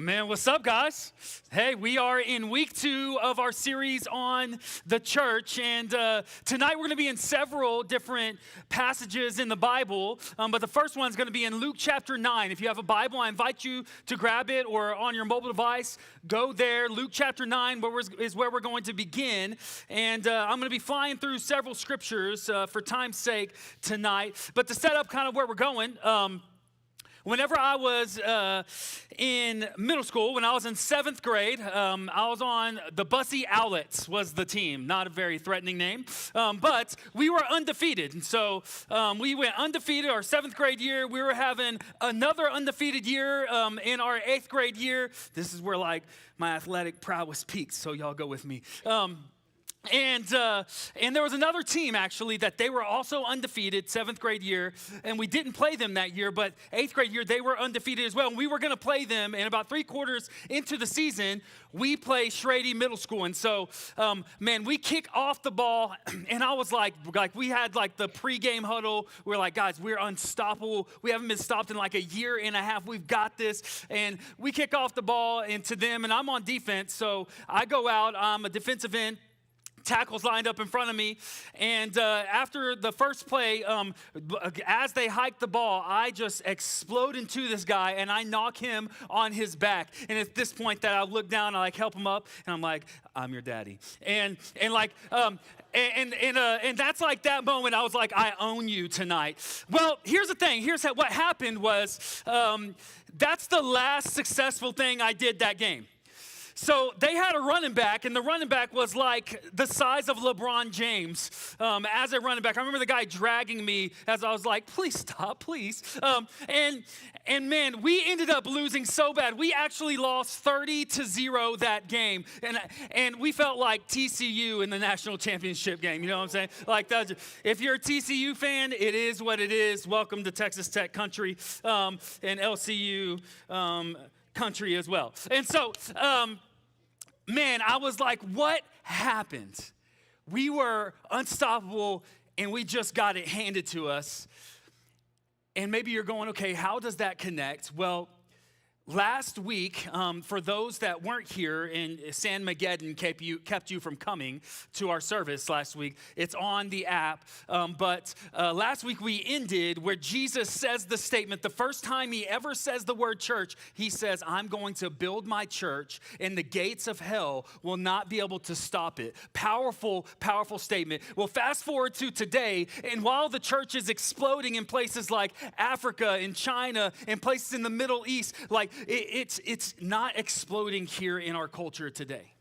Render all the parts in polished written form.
Man, what's up, guys? Hey, we are in week 2 of our series on the church, and tonight we're going to be in several different passages in the Bible, but the first one's going to be in Luke chapter 9. If you have a Bible, I invite you to grab it, or on your mobile device, go there. Luke chapter 9 is where we're going to begin, and I'm going to be flying through several scriptures for time's sake tonight, but to set up kind of where we're going, whenever I was in middle school, when I was in 7th grade, I was on the Bussy Owlets was the team. Not a very threatening name, but we were undefeated. And so we went undefeated our 7th grade year. We were having another undefeated year in our 8th grade year. This is where like my athletic prowess peaks, so y'all go with me. And there was another team, actually, that they were also undefeated 7th grade year, and we didn't play them that year, but 8th grade year, they were undefeated as well, and we were going to play them, and about 3/4 into the season, we play Schrady Middle School, and so, man, we kick off the ball, and I was like, we had, like, the pregame huddle. We're like, guys, we're unstoppable. We haven't been stopped in, like, a year and a half. We've got this, and we kick off the ball into them, and I'm on defense, so I go out. I'm a defensive end. Tackles lined up in front of me, and after the first play, as they hike the ball, I just explode into this guy, and I knock him on his back. And at this point, that I look down, I like help him up, and I'm like, I'm your daddy, and that's like that moment. I was like, I own you tonight. Well, here's the thing. What happened was that's the last successful thing I did that game. So they had a running back, and the running back was like the size of LeBron James as a running back. I remember the guy dragging me as I was like, please stop, please. And man, we ended up losing so bad. We actually lost 30-0 that game. And we felt like TCU in the national championship game. You know what I'm saying? Like, if you're a TCU fan, it is what it is. Welcome to Texas Tech country and LCU country as well. And so, man, I was like, what happened? We were unstoppable, and we just got it handed to us. And maybe you're going, okay, how does that connect? Well, last week, for those that weren't here and San Mageddon kept you from coming to our service last week, it's on the app. But last week we ended where Jesus says the statement, the first time he ever says the word church, he says, I'm going to build my church and the gates of hell will not be able to stop it. Powerful, powerful statement. Well, fast forward to today, and while the church is exploding in places like Africa and China and places in the Middle East, like it's not exploding here in our culture today,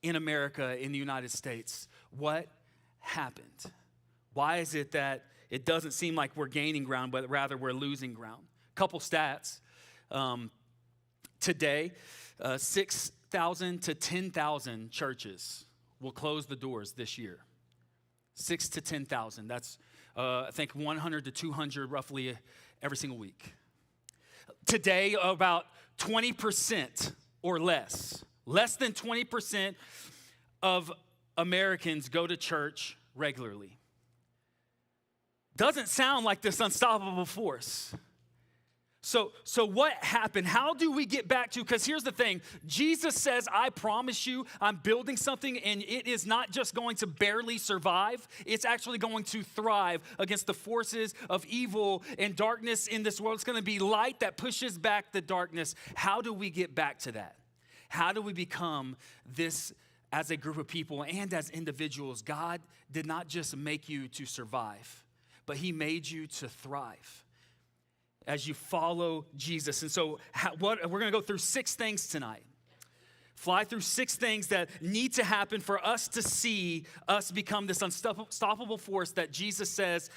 in America, in the United States. What happened? Why is it that it doesn't seem like we're gaining ground, but rather we're losing ground? Couple stats. Today, 6,000 to 10,000 churches will close the doors this year. 6 to 10,000. That's, I think, 100 to 200 roughly every single week. Today, about 20% or less than 20% of Americans go to church regularly. Doesn't sound like this unstoppable force. So what happened? How do we get back to, because here's the thing, Jesus says, I promise you, I'm building something, and it is not just going to barely survive, it's actually going to thrive against the forces of evil and darkness in this world. It's going to be light that pushes back the darkness. How do we get back to that? How do we become this as a group of people and as individuals? God did not just make you to survive, but he made you to thrive as you follow Jesus. And so we're going to go through 6 things tonight. Fly through 6 things that need to happen for us to see us become this unstoppable force that Jesus says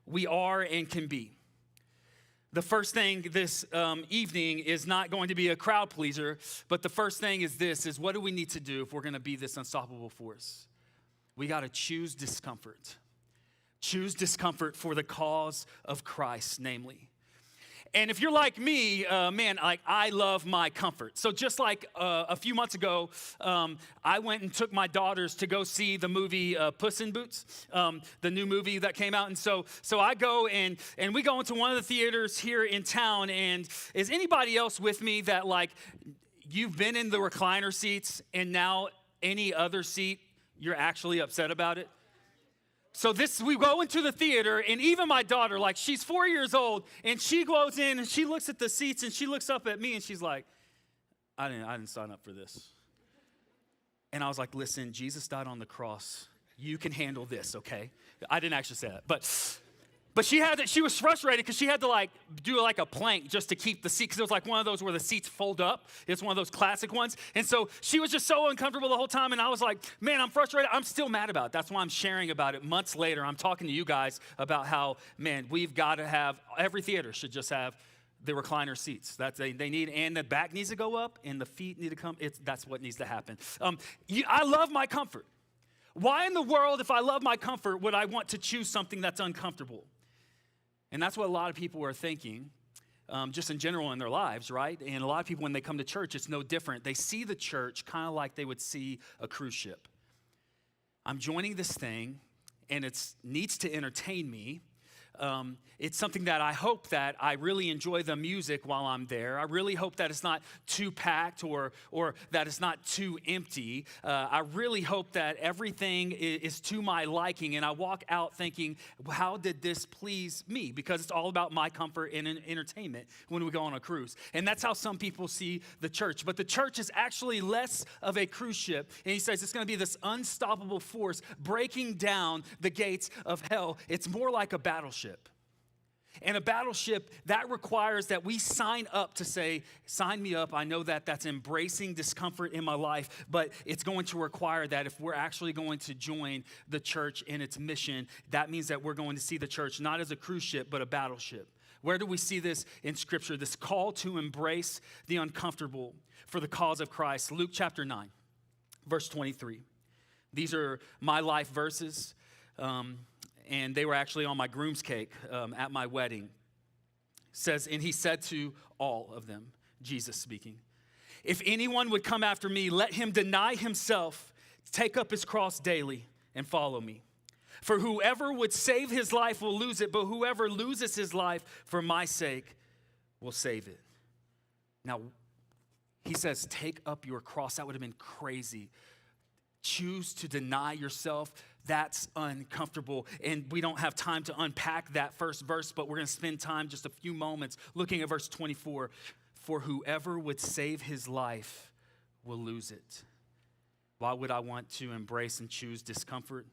we are and can be. The first thing this evening is not going to be a crowd pleaser, but the first thing is this, is what do we need to do if we're going to be this unstoppable force? We got to choose discomfort. Choose discomfort for the cause of Christ, namely. And if you're like me, man, like I love my comfort. So just like a few months ago, I went and took my daughters to go see the movie Puss in Boots, the new movie that came out. And so I go and we go into one of the theaters here in town. And is anybody else with me that like you've been in the recliner seats and now any other seat, you're actually upset about it? So we go into the theater, and even my daughter, like she's 4 years old, and she goes in and she looks at the seats and she looks up at me and she's like, I didn't sign up for this. And I was like, listen, Jesus died on the cross. You can handle this, okay? I didn't actually say that, but she was frustrated because she had to like do like a plank just to keep the seat, because it was like one of those where the seats fold up. It's one of those classic ones. And so she was just so uncomfortable the whole time. And I was like, man, I'm frustrated. I'm still mad about it. That's why I'm sharing about it. Months later, I'm talking to you guys about how, man, we've got to have, every theater should just have the recliner seats. They need, and the back needs to go up and the feet need to come. That's what needs to happen. I love my comfort. Why in the world, if I love my comfort, would I want to choose something that's uncomfortable? And that's what a lot of people are thinking, just in general in their lives, right? And a lot of people, when they come to church, it's no different. They see the church kind of like they would see a cruise ship. I'm joining this thing, and it needs to entertain me. It's something that I hope that I really enjoy the music while I'm there. I really hope that it's not too packed or that it's not too empty. I really hope that everything is to my liking, and I walk out thinking, how did this please me? Because it's all about my comfort and entertainment when we go on a cruise. And that's how some people see the church. But the church is actually less of a cruise ship. And he says it's going to be this unstoppable force breaking down the gates of hell. It's more like a battleship. And a battleship, that requires that we sign up to say, sign me up. I know that that's embracing discomfort in my life, but it's going to require that if we're actually going to join the church in its mission, that means that we're going to see the church not as a cruise ship, but a battleship. Where do we see this in Scripture? This call to embrace the uncomfortable for the cause of Christ. Luke chapter 9, verse 23. These are my life verses. And they were actually on my groom's cake at my wedding. Says, and he said to all of them, Jesus speaking, if anyone would come after me, let him deny himself, take up his cross daily, and follow me. For whoever would save his life will lose it, but whoever loses his life for my sake will save it. Now, he says, take up your cross. That would have been crazy. Choose to deny yourself. That's uncomfortable. And we don't have time to unpack that first verse, but we're going to spend time, just a few moments, looking at verse 24. For whoever would save his life will lose it. Why would I want to embrace and choose discomfort?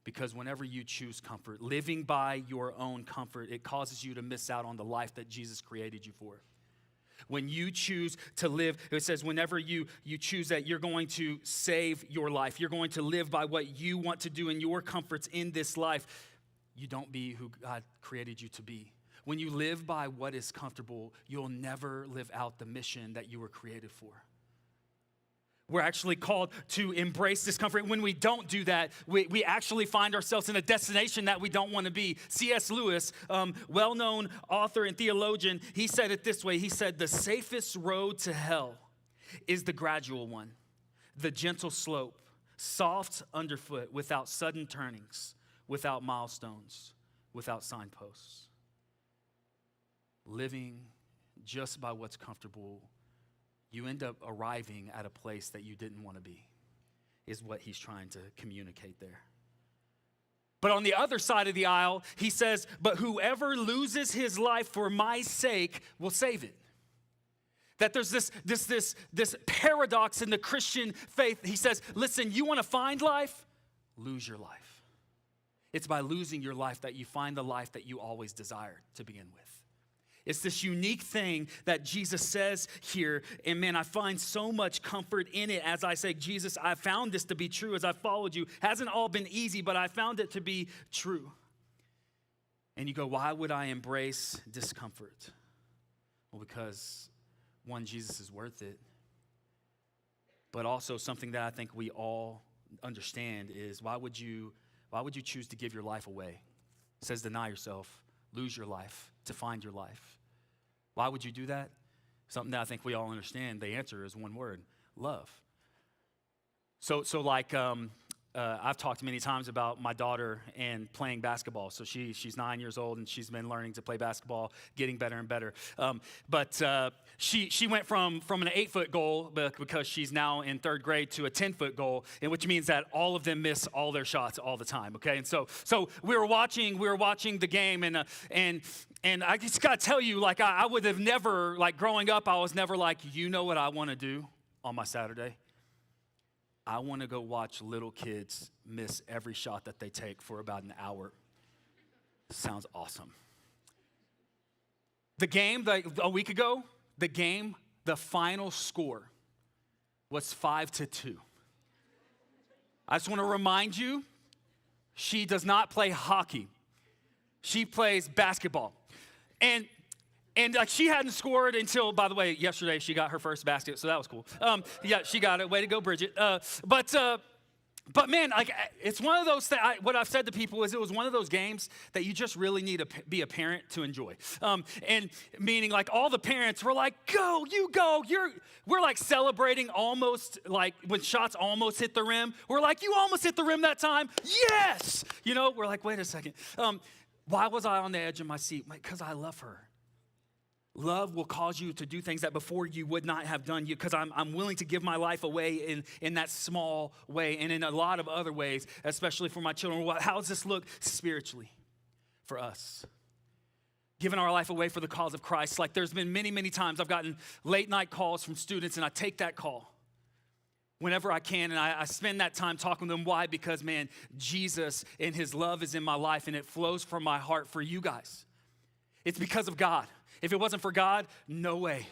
Because whenever you choose comfort, living by your own comfort, it causes you to miss out on the life that Jesus created you for. When you choose to live, it says whenever you choose that you're going to save your life, you're going to live by what you want to do in your comforts in this life, you don't be who God created you to be. When you live by what is comfortable, you'll never live out the mission that you were created for. We're actually called to embrace discomfort. When we don't do that, we actually find ourselves in a destination that we don't want to be. C.S. Lewis, well-known author and theologian, he said it this way. He said, the safest road to hell is the gradual one, the gentle slope, soft underfoot, without sudden turnings, without milestones, without signposts. Living just by what's comfortable, you end up arriving at a place that you didn't want to be, is what he's trying to communicate there. But on the other side of the aisle, he says, but whoever loses his life for my sake will save it. That there's this paradox in the Christian faith. He says, listen, you want to find life? Lose your life. It's by losing your life that you find the life that you always desired to begin with. It's this unique thing that Jesus says here, and man, I find so much comfort in it as I say, Jesus, I found this to be true as I followed you. Hasn't all been easy, but I found it to be true. And you go, why would I embrace discomfort? Well, because one, Jesus is worth it, but also something that I think we all understand is why would you choose to give your life away? It says deny yourself, lose your life, to find your life. Why would you do that? Something that I think we all understand. The answer is one word: love. So I've talked many times about my daughter and playing basketball. So she's 9 years old, and she's been learning to play basketball, getting better and better. But she went from an 8-foot goal, because she's now in 3rd grade, to a 10-foot goal, and which means that all of them miss all their shots all the time. Okay, and so we were watching the game, and I just gotta tell you, like I would have never, like growing up, I was never like, you know what I want to do on my Saturday? I want to go watch little kids miss every shot that they take for about an hour. Sounds awesome. The game, a week ago, the final score was 5-2. I just want to remind you, she does not play hockey. She plays basketball. And she hadn't scored until, by the way, yesterday she got her first basket, so that was cool. Yeah, she got it. Way to go, Bridget. But man, like it's one of those things. What I've said to people is it was one of those games that you just really need to be a parent to enjoy. And meaning, like all the parents were like, "Go, you go!" We're like celebrating almost, like when shots almost hit the rim. We're like, "You almost hit the rim that time, yes!" You know, we're like, "Wait a second. Why was I on the edge of my seat? Because I love her." Love will cause you to do things that before you would not have done, because I'm willing to give my life away in that small way and in a lot of other ways, especially for my children. How does this look spiritually for us? Giving our life away for the cause of Christ. Like there's been many, many times I've gotten late night calls from students, and I take that call whenever I can, and I spend that time talking to them. Why? Because, man, Jesus and his love is in my life, and it flows from my heart for you guys. It's because of God. If it wasn't for God, no way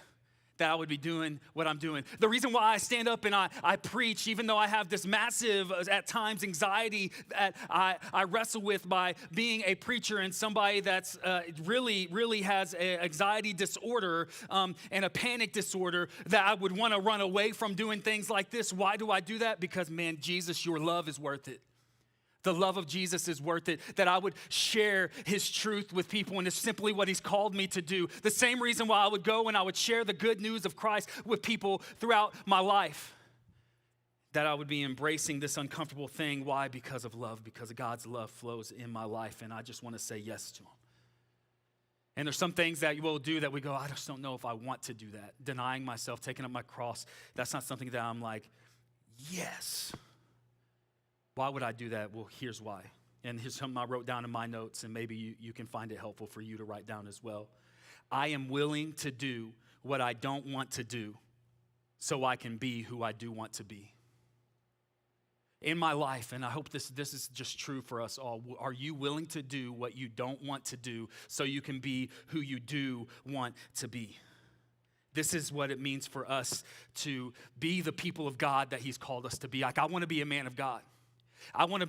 that I would be doing what I'm doing. The reason why I stand up and I preach, even though I have this massive, at times, anxiety that I wrestle with by being a preacher and somebody that's really has an anxiety disorder and a panic disorder, that I would want to run away from doing things like this. Why do I do that? Because, man, Jesus, your love is worth it. The love of Jesus is worth it, that I would share his truth with people, and it's simply what he's called me to do. The same reason why I would go and I would share the good news of Christ with people throughout my life, that I would be embracing this uncomfortable thing. Why? Because of love, because God's love flows in my life, and I just want to say yes to him. And there's some things that we'll do that we go, I just don't know if I want to do that. Denying myself, taking up my cross, that's not something that I'm like, yes. Why would I do that? Well, here's why. And here's something I wrote down in my notes, and maybe you can find it helpful for you to write down as well. I am willing to do what I don't want to do so I can be who I do want to be. In my life, and I hope this is just true for us all, are you willing to do what you don't want to do so you can be who you do want to be? This is what it means for us to be the people of God that he's called us to be. Like, I want to be a man of God. I want to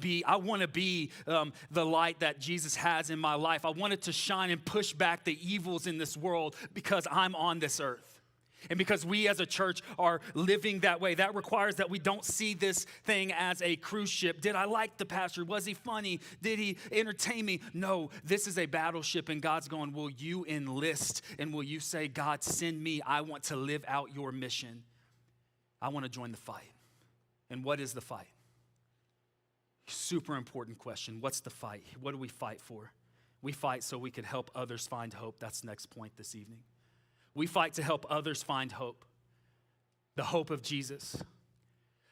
be the light that Jesus has in my life. I want it to shine and push back the evils in this world because I'm on this earth. And because we as a church are living that way. That requires that we don't see this thing as a cruise ship. Did I like the pastor? Was he funny? Did he entertain me? No, this is a battleship, and God's going, will you enlist? And will you say, God, send me. I want to live out your mission. I want to join the fight. And what is the fight? Super important question. What's the fight? What do we fight for? We fight so we can help others find hope. That's the next point this evening. We fight to help others find hope. The hope of Jesus.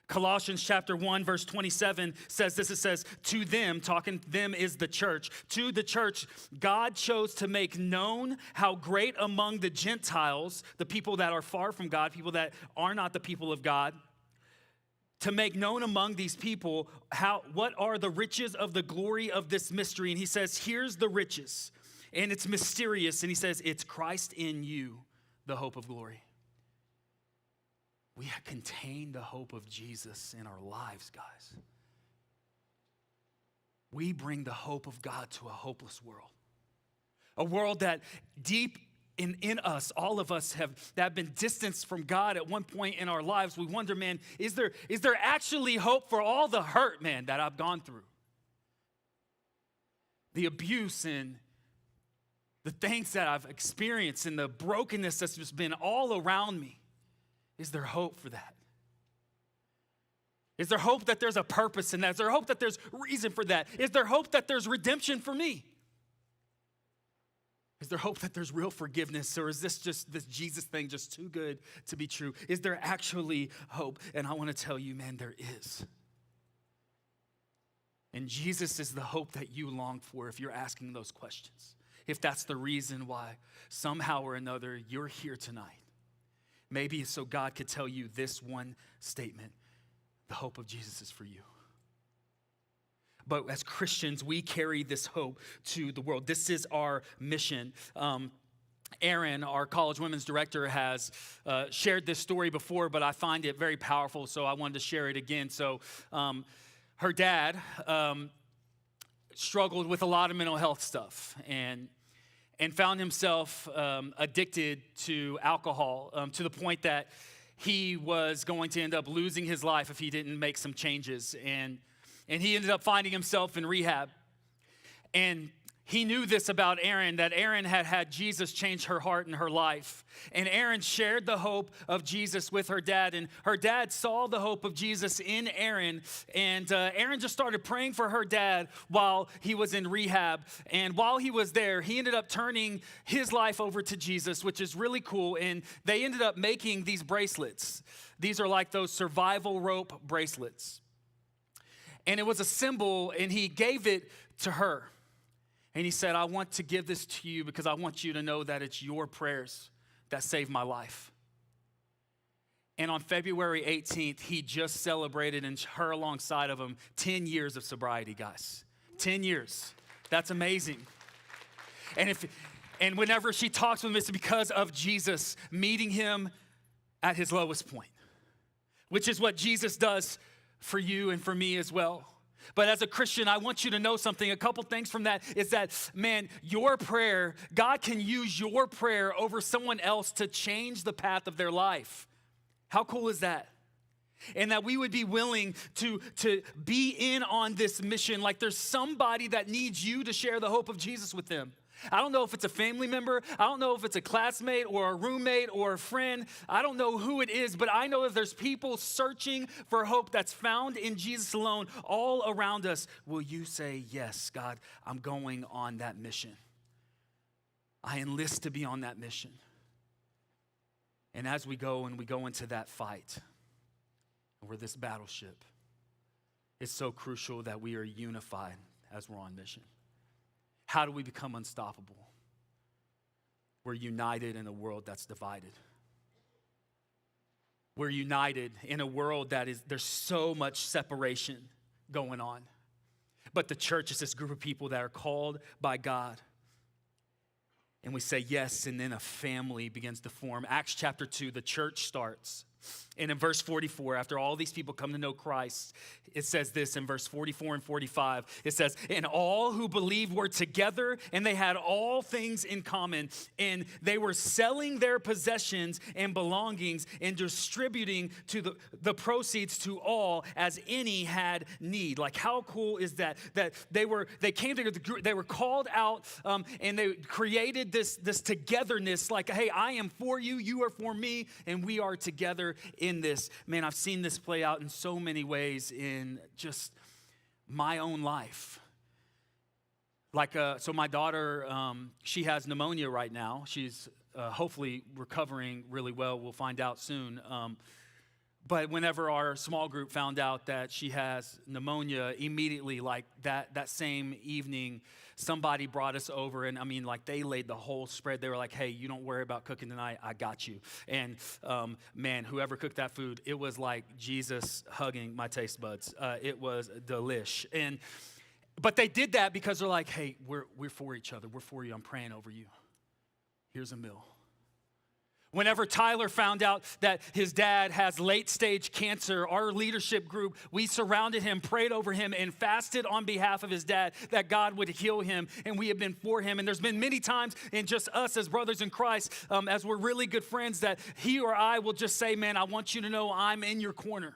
Colossians chapter 1, verse 27 says this. It says, to them, talking them is the church. To the church, God chose to make known how great among the Gentiles, the people that are far from God, people that are not the people of God, to make known among these people what are the riches of the glory of this mystery. And he says, here's the riches. And it's mysterious. And he says, it's Christ in you, the hope of glory. We contain the hope of Jesus in our lives, guys. We bring the hope of God to a hopeless world. A world that deep in us, all of us that have been distanced from God at one point in our lives. We wonder, man, is there actually hope for all the hurt, man, that I've gone through? The abuse and the the things that I've experienced and the brokenness that's just been all around me, is there hope for that? Is there hope that there's a purpose in that? Is there hope that there's reason for that? Is there hope that there's redemption for me? Is there hope that there's real forgiveness, or is this Jesus thing just too good to be true? Is there actually hope? And I want to tell you, man, there is. And Jesus is the hope that you long for if you're asking those questions. If that's the reason why somehow or another you're here tonight. Maybe so God could tell you this one statement: the hope of Jesus is for you. But as Christians, we carry this hope to the world. This is our mission. Erin, our college women's director, has shared this story before, but I find it very powerful, so I wanted to share it again. So her dad struggled with a lot of mental health stuff and found himself addicted to alcohol to the point that he was going to end up losing his life if he didn't make some changes. And he ended up finding himself in rehab. And he knew this about Erin, that Erin had had Jesus change her heart and her life. And Erin shared the hope of Jesus with her dad. And her dad saw the hope of Jesus in Erin. And Erin just started praying for her dad while he was in rehab. And while he was there, he ended up turning his life over to Jesus, which is really cool. And they ended up making these bracelets. These are like those survival rope bracelets. And it was a symbol, and he gave it to her. And he said, I want to give this to you because I want you to know that it's your prayers that saved my life. And on February 18th, he just celebrated, and her alongside of him, 10 years of sobriety, guys. 10 years. That's amazing. And whenever she talks with him, it's because of Jesus meeting him at his lowest point, which is what Jesus does for you and for me as well. But as a Christian, I want you to know something. A couple things from that is that, man, your prayer, God can use your prayer over someone else to change the path of their life. How cool is that? And that we would be willing to be in on this mission. Like there's somebody that needs you to share the hope of Jesus with them. I don't know if it's a family member. I don't know if it's a classmate or a roommate or a friend. I don't know who it is, but I know that there's people searching for hope that's found in Jesus alone all around us. Will you say, yes, God, I'm going on that mission. I enlist to be on that mission. And as we go into that fight, we're this battleship, it's so crucial that we are unified as we're on mission. How do we become unstoppable? We're united in a world that's divided. We're united in a world there's so much separation going on. But the church is this group of people that are called by God. And we say yes, and then a family begins to form. Acts chapter 2, the church starts. And in verse 44, after all these people come to know Christ, it says this in verse 44 and 45. It says, and all who believed were together, and they had all things in common. And they were selling their possessions and belongings and distributing to the proceeds to all as any had need. Like, how cool is that? That they came together, they were called out, and they created this togetherness. Like, hey, I am for you, you are for me, and we are together in this. Man, I've seen this play out in so many ways in just my own life. Like, so my daughter, she has pneumonia right now. She's hopefully recovering really well. We'll find out soon. But whenever our small group found out that she has pneumonia, immediately, like that same evening, somebody brought us over, and I mean, like, they laid the whole spread. They were like, hey, you don't worry about cooking tonight. I got you. And man, whoever cooked that food, it was like Jesus hugging my taste buds. It was delish. But they did that because they're like, hey, we're for each other. We're for you. I'm praying over you. Here's a meal. Whenever Tyler found out that his dad has late-stage cancer, our leadership group, we surrounded him, prayed over him, and fasted on behalf of his dad that God would heal him, and we have been for him. And there's been many times in just us as brothers in Christ, as we're really good friends, that he or I will just say, man, I want you to know I'm in your corner.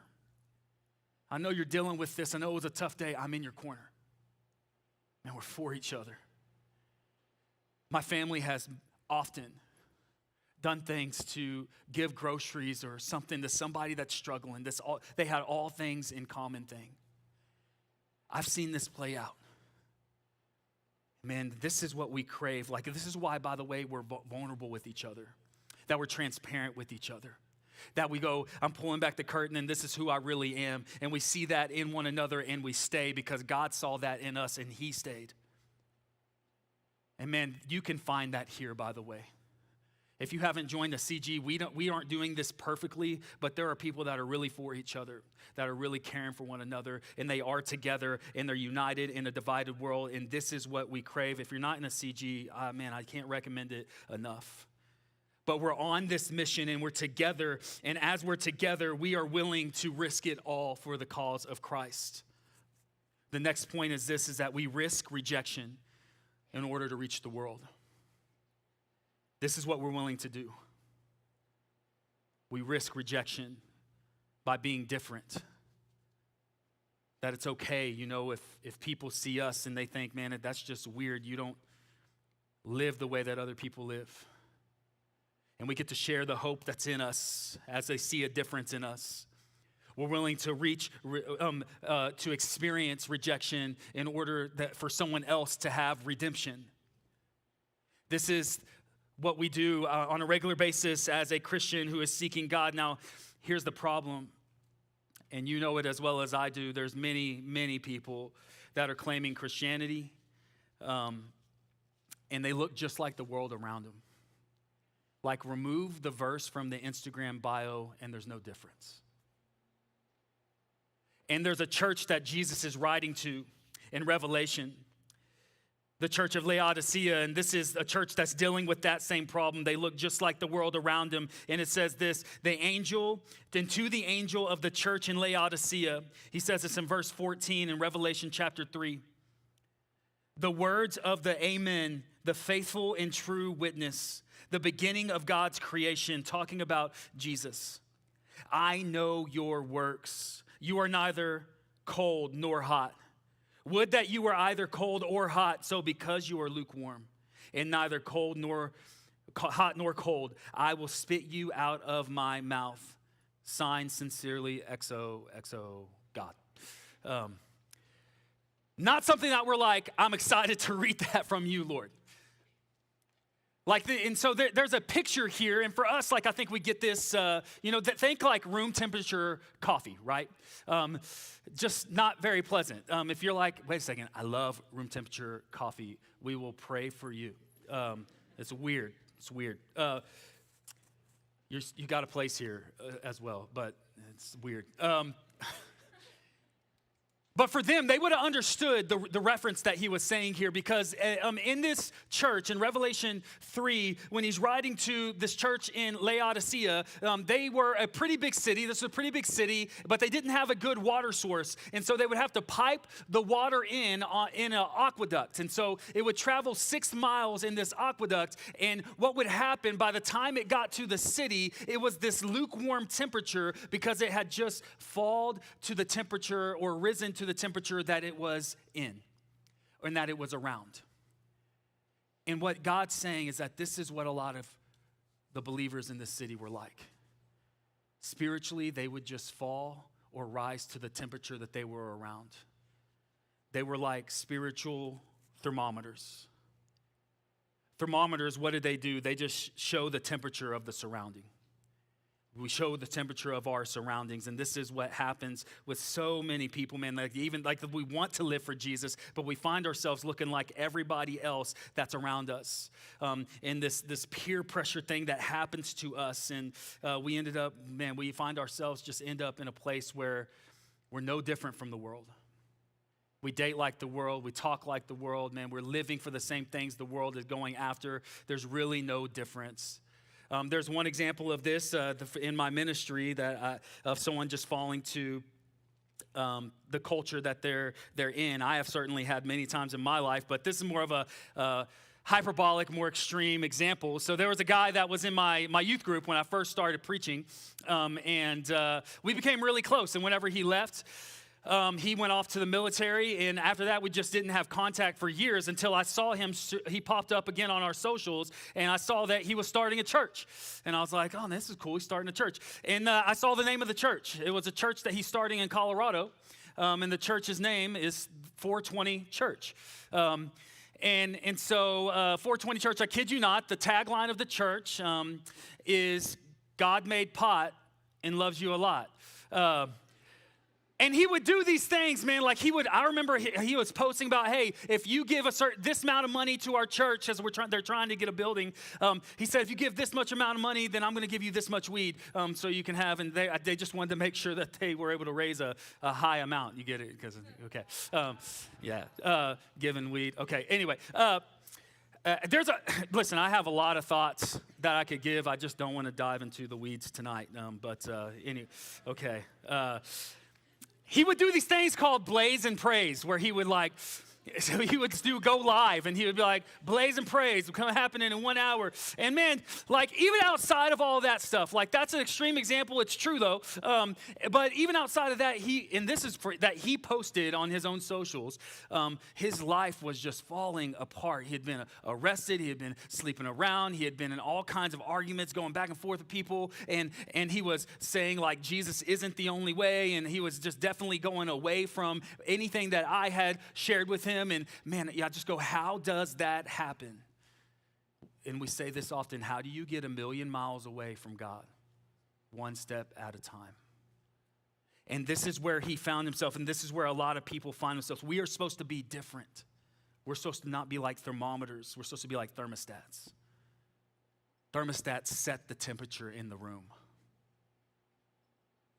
I know you're dealing with this. I know it was a tough day. I'm in your corner. And we're for each other. My family has often done things to give groceries or something to somebody that's struggling. They had all things in common thing. I've seen this play out. Man, this is what we crave. Like, this is why, by the way, we're vulnerable with each other, that we're transparent with each other, that we go, I'm pulling back the curtain and this is who I really am. And we see that in one another and we stay because God saw that in us and he stayed. And man, you can find that here, by the way. If you haven't joined the CG, we aren't doing this perfectly, but there are people that are really for each other, that are really caring for one another, and they are together, and they're united in a divided world, and this is what we crave. If you're not in a CG, man, I can't recommend it enough. But we're on this mission, and we're together, and as we're together, we are willing to risk it all for the cause of Christ. The next point is this, is that we risk rejection in order to reach the world. This is what we're willing to do. We risk rejection by being different. That it's okay, if people see us and they think, man, that's just weird. You don't live the way that other people live. And we get to share the hope that's in us as they see a difference in us. We're willing to to experience rejection in order for someone else to have redemption. This is what we do on a regular basis as a Christian who is seeking God. Now, here's the problem, and you know it as well as I do. There's many, many people that are claiming Christianity, and they look just like the world around them. Like, remove the verse from the Instagram bio, and there's no difference. And there's a church that Jesus is writing to in Revelation, the church of Laodicea, and this is a church that's dealing with that same problem. They look just like the world around them, and it says this, to the angel of the church in Laodicea, he says this in verse 14 in Revelation chapter 3, the words of the Amen, the faithful and true witness, the beginning of God's creation, talking about Jesus. I know your works. You are neither cold nor hot. Would that you were either cold or hot, so because you are lukewarm and neither hot nor cold, I will spit you out of my mouth. Signed sincerely, XO, God. Not something that we're like, I'm excited to read that from you, Lord. And so there's a picture here, and for us, I think we get this, think like room temperature coffee, right? Just not very pleasant. If you're like, wait a second, I love room temperature coffee, we will pray for you. It's weird. You got a place here as well, but it's weird. But for them, they would have understood the reference that he was saying here because in this church, in Revelation 3, when he's writing to this church in Laodicea, they were a pretty big city. This was a pretty big city, but they didn't have a good water source. And so they would have to pipe the water in an aqueduct. And so it would travel 6 miles in this aqueduct. And what would happen by the time it got to the city, it was this lukewarm temperature because it had just fallen to the temperature or risen to the temperature that it was in and that it was around. And what God's saying is that this is what a lot of the believers in this city were like. Spiritually, they would just fall or rise to the temperature that they were around. They were like spiritual thermometers. Thermometers, what did they do? They just show the temperature of the surrounding. We show the temperature of our surroundings, and this is what happens with so many people, man. Even we want to live for Jesus, but we find ourselves looking like everybody else that's around us. And this peer pressure thing that happens to us, and we find ourselves just end up in a place where we're no different from the world. We date like the world. We talk like the world, man. We're living for the same things the world is going after. There's really no difference. There's one example of this in my ministry of someone just falling to the culture that they're in. I have certainly had many times in my life, but this is more of a hyperbolic, more extreme example. So there was a guy that was in my youth group when I first started preaching, and we became really close. And whenever he left, he went off to the military, and after that, we just didn't have contact for years until I saw him. He popped up again on our socials, and I saw that he was starting a church. And I was like, oh, this is cool. He's starting a church. And I saw the name of the church. It was a church that he's starting in Colorado, and the church's name is 420 Church. And so 420 Church, I kid you not, the tagline of the church is God made pot and loves you a lot. And he would do these things, man, like I remember he was posting about, hey, if you give this amount of money to our church as they're trying to get a building, he said, if you give this much amount of money, then I'm going to give you this much weed so you can have, and they just wanted to make sure that they were able to raise a high amount. You get it? Okay. Giving weed. Okay, anyway. Listen, I have a lot of thoughts that I could give. I just don't want to dive into the weeds tonight. Anyway, okay. He would do these things called blaze and praise, where he would go live, and he would be like, blaze and praise will come happening in 1 hour. And man, like even outside of all that stuff, like that's an extreme example. It's true though. But even outside of that, that he posted on his own socials, his life was just falling apart. He had been arrested. He had been sleeping around. He had been in all kinds of arguments going back and forth with people. And he was saying like, Jesus isn't the only way. And he was just definitely going away from anything that I had shared with him. And man, I just go, how does that happen? And we say this often, how do you get 1,000,000 miles away from God? One step at a time. And this is where he found himself, and this is where a lot of people find themselves. We are supposed to be different. We're supposed to not be like thermometers. We're supposed to be like thermostats. Thermostats set the temperature in the room.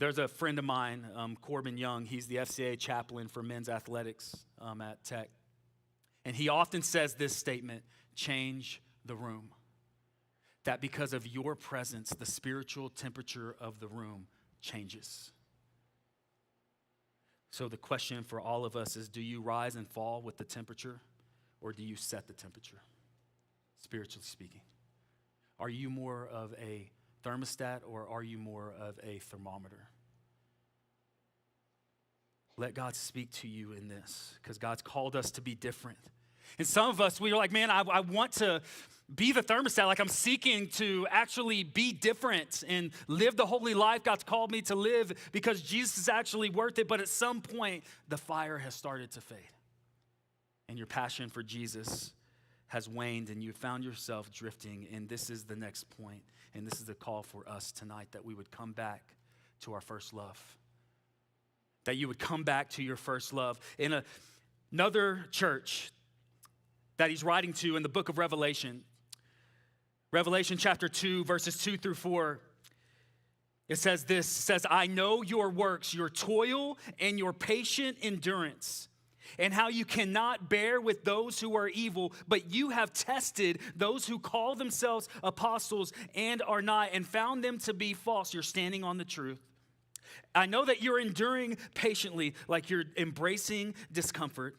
There's a friend of mine, Corbin Young. He's the FCA chaplain for men's athletics at Tech. And he often says this statement, change the room. That because of your presence, the spiritual temperature of the room changes. So the question for all of us is, do you rise and fall with the temperature, or do you set the temperature, spiritually speaking? Are you more of a thermostat, or are you more of a thermometer? Let God speak to you in this, because God's called us to be different. And some of us, we are like, man, I want to be the thermostat, like I'm seeking to actually be different and live the holy life God's called me to live because Jesus is actually worth it. But at some point, the fire has started to fade. And your passion for Jesus has waned, and you found yourself drifting. And this is the next point. And this is the call for us tonight, that we would come back to our first love. That you would come back to your first love. In another church that he's writing to in the book of Revelation chapter 2, verses 2 through 4, it says this, it says, I know your works, your toil and your patient endurance, and how you cannot bear with those who are evil, but you have tested those who call themselves apostles and are not, and found them to be false. You're standing on the truth. I know that you're enduring patiently, like you're embracing discomfort.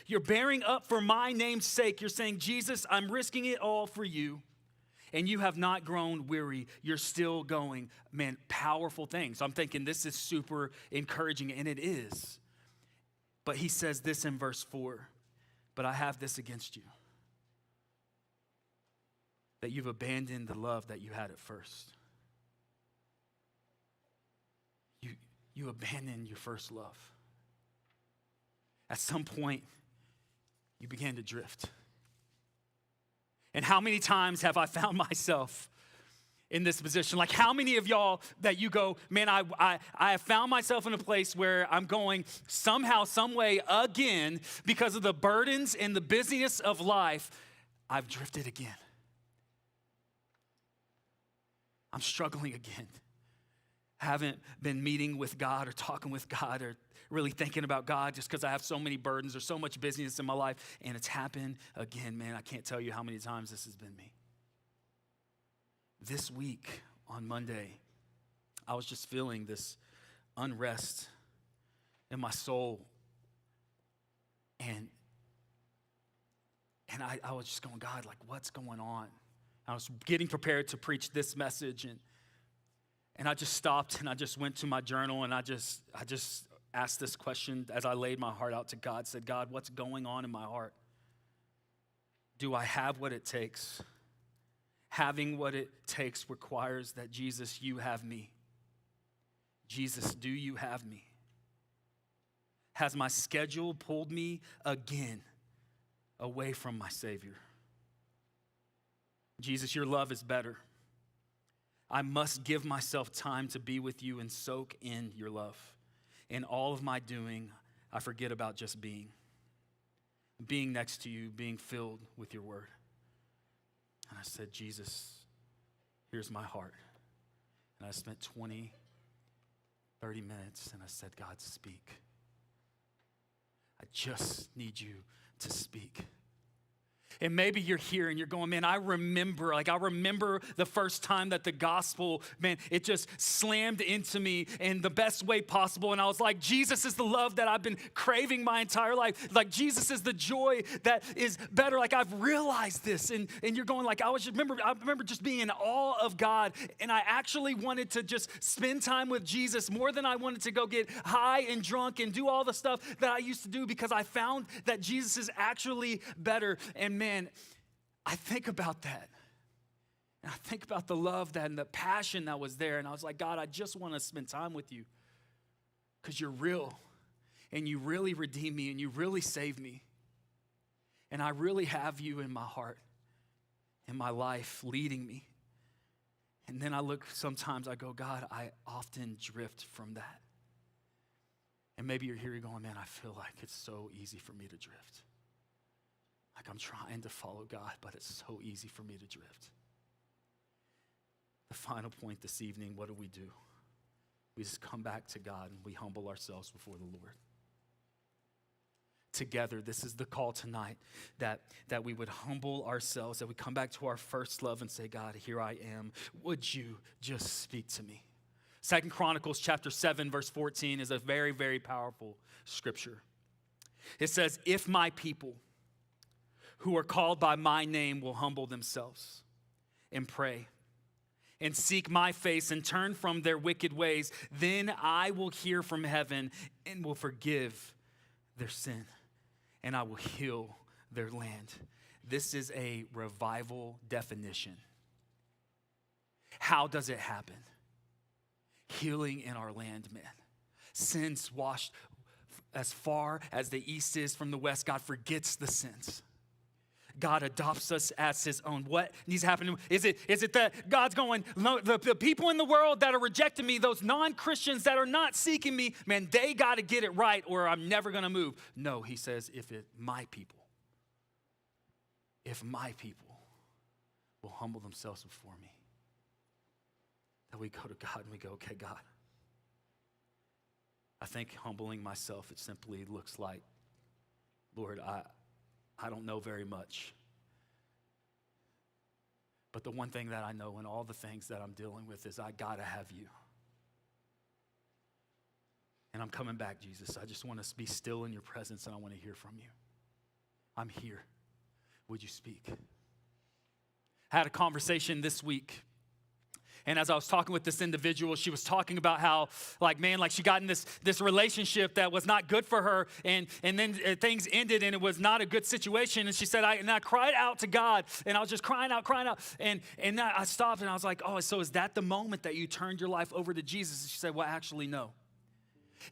You're bearing up for my name's sake. You're saying, Jesus, I'm risking it all for you. And you have not grown weary. You're still going. Man, powerful things. I'm thinking this is super encouraging, and it is. But he says this in verse 4, but I have this against you, that you've abandoned the love that you had at first. You abandoned your first love. At some point, you began to drift. And how many times have I found myself in this position? Like how many of y'all that you go, man, I have found myself in a place where I'm going somehow, some way again, because of the burdens and the busyness of life, I've drifted again. I'm struggling again. Haven't been meeting with God or talking with God or really thinking about God just because I have so many burdens. There's so much busyness in my life, and it's happened again, man. I can't tell you how many times this has been me. This week on Monday, I was just feeling this unrest in my soul, and I was just going, God, like, what's going on? I was getting prepared to preach this message, and I just stopped and I just went to my journal, and I just asked this question as I laid my heart out to God, said, God, what's going on in my heart? Do I have what it takes? Having what it takes requires that, Jesus, you have me. Jesus, do you have me? Has my schedule pulled me again away from my Savior? Jesus, your love is better. I must give myself time to be with you and soak in your love. In all of my doing, I forget about just being next to you, being filled with your word. And I said, Jesus, here's my heart. And I spent 20, 30 minutes, and I said, God, speak. I just need you to speak. And maybe you're here and you're going, man, I remember the first time that the gospel, man, it just slammed into me in the best way possible. And I was like, Jesus is the love that I've been craving my entire life. Like, Jesus is the joy that is better. Like, I've realized this. And you're going like, I remember just being in awe of God. And I actually wanted to just spend time with Jesus more than I wanted to go get high and drunk and do all the stuff that I used to do, because I found that Jesus is actually better. And man, I think about that. And I think about the love and the passion that was there. And I was like, God, I just want to spend time with you because you're real and you really redeem me and you really save me. And I really have you in my heart, in my life, leading me. And then sometimes I go, God, I often drift from that. And maybe you're here, you're going, man, I feel like it's so easy for me to drift. Like, I'm trying to follow God, but it's so easy for me to drift. The final point this evening, what do? We just come back to God and we humble ourselves before the Lord. Together, this is the call tonight, that we would humble ourselves, that we come back to our first love and say, God, here I am. Would you just speak to me? 2 Chronicles chapter 7, verse 14 is a very, very powerful scripture. It says, if my people who are called by my name will humble themselves and pray and seek my face and turn from their wicked ways, then I will hear from heaven and will forgive their sin, and I will heal their land. This is a revival definition. How does it happen? Healing in our land, man. Sins washed as far as the east is from the west. God forgets the sins. God adopts us as his own. What needs to happen? Is it that God's going, no, the people in the world that are rejecting me, those non-Christians that are not seeking me, man, they got to get it right or I'm never going to move. No, he says, if my people will humble themselves before me, that we go to God and we go, okay, God, I think humbling myself, it simply looks like, Lord, I don't know very much. But the one thing that I know in all the things that I'm dealing with is I gotta have you. And I'm coming back, Jesus. I just want to be still in your presence and I want to hear from you. I'm here. Would you speak? I had a conversation this week. And as I was talking with this individual, she was talking about how, she got in this relationship that was not good for her, and then things ended, and it was not a good situation. And she said, I cried out to God, and I was just crying out, and I stopped, and I was like, oh, so is that the moment that you turned your life over to Jesus? And she said, well, actually, no.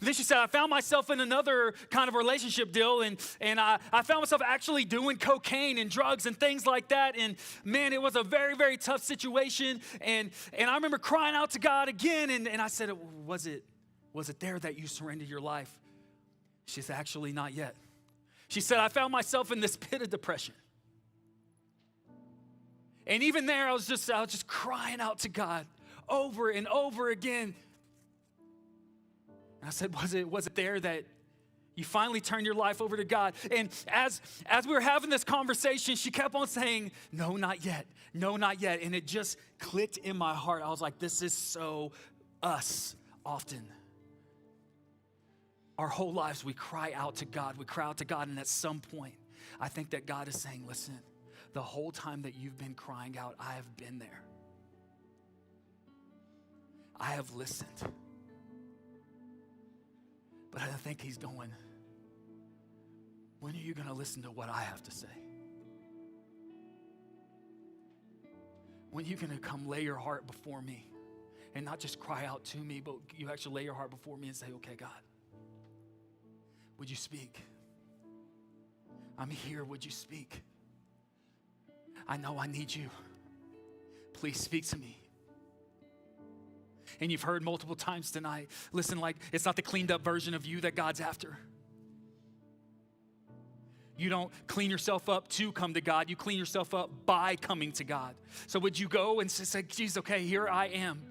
And then she said, I found myself in another kind of relationship deal, and I found myself actually doing cocaine and drugs and things like that. And man, it was a very, very tough situation. And I remember crying out to God again, and I said, was it there that you surrendered your life? She said, actually, not yet. She said, I found myself in this pit of depression. And even there, I was just crying out to God over and over again. And I said, was it there that you finally turned your life over to God? And as we were having this conversation, she kept on saying, no, not yet. No, not yet. And it just clicked in my heart. I was like, this is so us often. Our whole lives, we cry out to God. We cry out to God. And at some point, I think that God is saying, listen, the whole time that you've been crying out, I have been there. I have listened. But I think he's going, when are you going to listen to what I have to say? When are you going to come lay your heart before me and not just cry out to me, but you actually lay your heart before me and say, okay, God, would you speak? I'm here, would you speak? I know I need you. Please speak to me. And you've heard multiple times tonight, listen, like it's not the cleaned up version of you that God's after. You don't clean yourself up to come to God. You clean yourself up by coming to God. So would you go and say, Jesus, okay, here I am.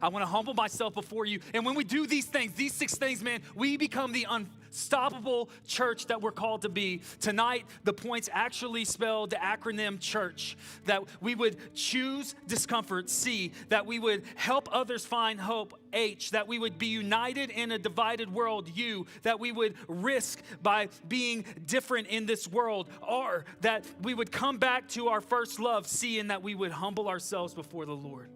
I want to humble myself before you. And when we do these things, these 6 things, man, we become the unstoppable church that we're called to be. Tonight, the points actually spell the acronym CHURCH, that we would choose discomfort, C, that we would help others find hope, H, that we would be united in a divided world, U, that we would risk by being different in this world, R, that we would come back to our first love, C, and that we would humble ourselves before the Lord.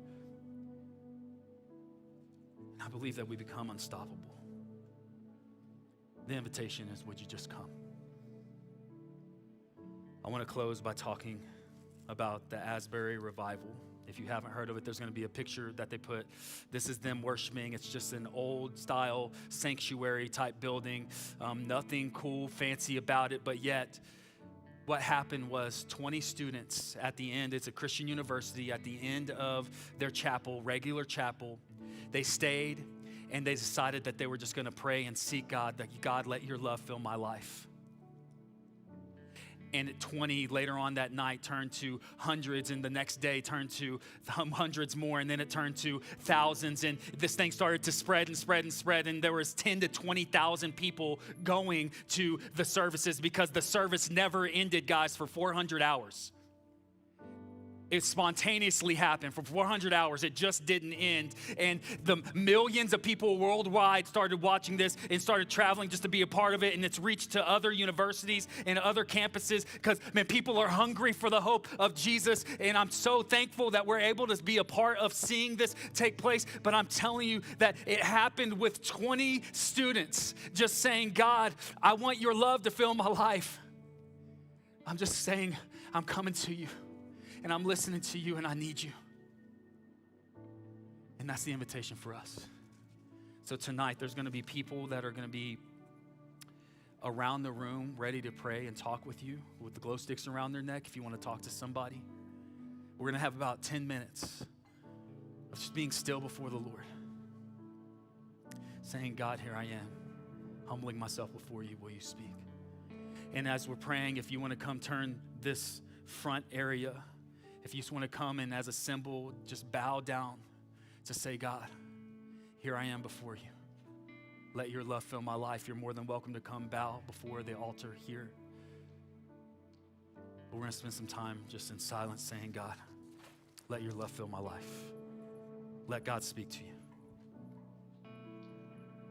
I believe that we become unstoppable. The invitation is, would you just come? I want to close by talking about the Asbury Revival. If you haven't heard of it, there's going to be a picture that they put. This is them worshiping. It's just an old style sanctuary type building. Nothing cool, fancy about it, but yet what happened was 20 students at the end, it's a Christian university, at the end of their chapel, regular chapel, they stayed and they decided that they were just going to pray and seek God, that God, let your love fill my life. And 20 later on that night turned to hundreds, and the next day turned to hundreds more, and then it turned to thousands, and this thing started to spread and spread and spread, and there was 10 to 20,000 people going to the services because the service never ended, guys, for 400 hours. It spontaneously happened for 400 hours. It just didn't end. And the millions of people worldwide started watching this and started traveling just to be a part of it. And it's reached to other universities and other campuses because, man, people are hungry for the hope of Jesus. And I'm so thankful that we're able to be a part of seeing this take place. But I'm telling you that it happened with 20 students just saying, God, I want your love to fill my life. I'm just saying, I'm coming to you. And I'm listening to you, and I need you. And that's the invitation for us. So tonight, there's going to be people that are going to be around the room ready to pray and talk with you with the glow sticks around their neck if you want to talk to somebody. We're going to have about 10 minutes of just being still before the Lord. Saying, God, here I am, humbling myself before you. Will you speak? And as we're praying, if you want to come turn this front area, if you just want to come and as a symbol, just bow down to say, God, here I am before you. Let your love fill my life. You're more than welcome to come bow before the altar here. But we're going to spend some time just in silence saying, God, let your love fill my life. Let God speak to you.